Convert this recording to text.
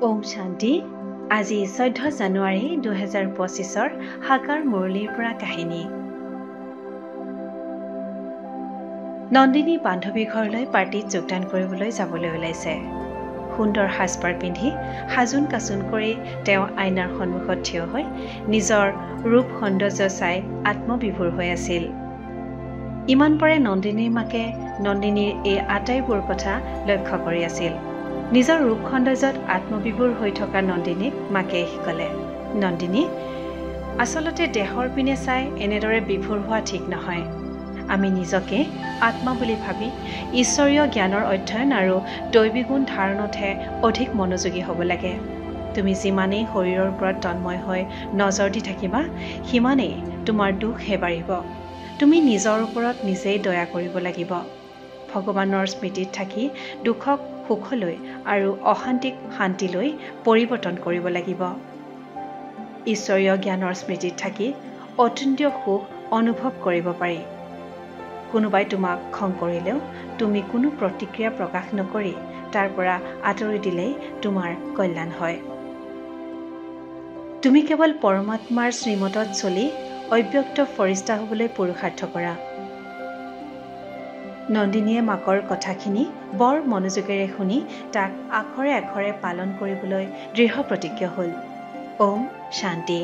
ওম শান্তি। আজি 14 জানুৱাৰী 2025 সাকাৰ মুৰলীৰ পৰা কাহিনী। নন্দিনী বান্ধৱীৰ ঘৰলৈ পাৰ্টিত যোগদান কৰিবলৈ যাবলৈ ওলাইছে। সুন্দৰ সাজপাৰ পিন্ধি সাজোন কাচোন কৰি তেওঁ আইনাৰ সন্মুখত থিয় হৈ নিজৰ ৰূপ সৌন্দৰ্য চাই আত্মবিভোৰ হৈ আছিল। ইমান পাৰে নন্দিনীৰ মাকে নন্দিনীৰ এই আটাইবোৰ কথা লক্ষ্য কৰি আছিল। নিজৰ ৰূপ সৌন্দৰ্যত আত্মবিভোৰ হৈ থকা নন্দিনীক মাকে ক'লে, নন্দিনী, আচলতে দেহৰ পিনে চাই এনেদৰে বিভোৰ হোৱা ঠিক নহয়। আমি নিজকে আত্মা বুলি ভাবি ঈশ্বৰীয় জ্ঞানৰ অধ্যয়ন আৰু দৈবিক গুণ ধাৰণতহে অধিক মনোযোগী হ'ব লাগে। তুমি যিমানেই শৰীৰৰ ওপৰত তন্ময় হৈ নজৰ দি থাকিবা, সিমানেই তোমাৰ দুখহে বাঢ়িব। তুমি নিজৰ ওপৰত নিজেই দয়া কৰিব লাগিব। ভগৱানৰ স্মৃতিত থাকি দুখক সুখলৈ আৰু অশান্তিক শান্তিলৈ পৰিৱৰ্তন কৰিব লাগিব। ঈশ্বৰীয় জ্ঞানৰ স্মৃতিত থাকি অতীন্দ্ৰিয় সুখ অনুভৱ কৰিব পাৰি। কোনোবাই তোমাক খং কৰিলেও তুমি কোনো প্ৰতিক্ৰিয়া প্ৰকাশ নকৰি তাৰ পৰা আঁতৰি দিলেই তোমাৰ কল্যাণ হয়। তুমি কেৱল পৰমাত্মাৰ শ্ৰীমতত চলি অব্যক্ত ফৰিষ্টা হ'বলৈ পুৰুষাৰ্থ কৰা। নন্দিনীয়ে মাকৰ কথাখিনি বৰ মনোযোগেৰে শুনি তাক আখৰে আখৰে পালন কৰিবলৈ দৃঢ় প্ৰতিজ্ঞ হ'ল। ওম শান্তি।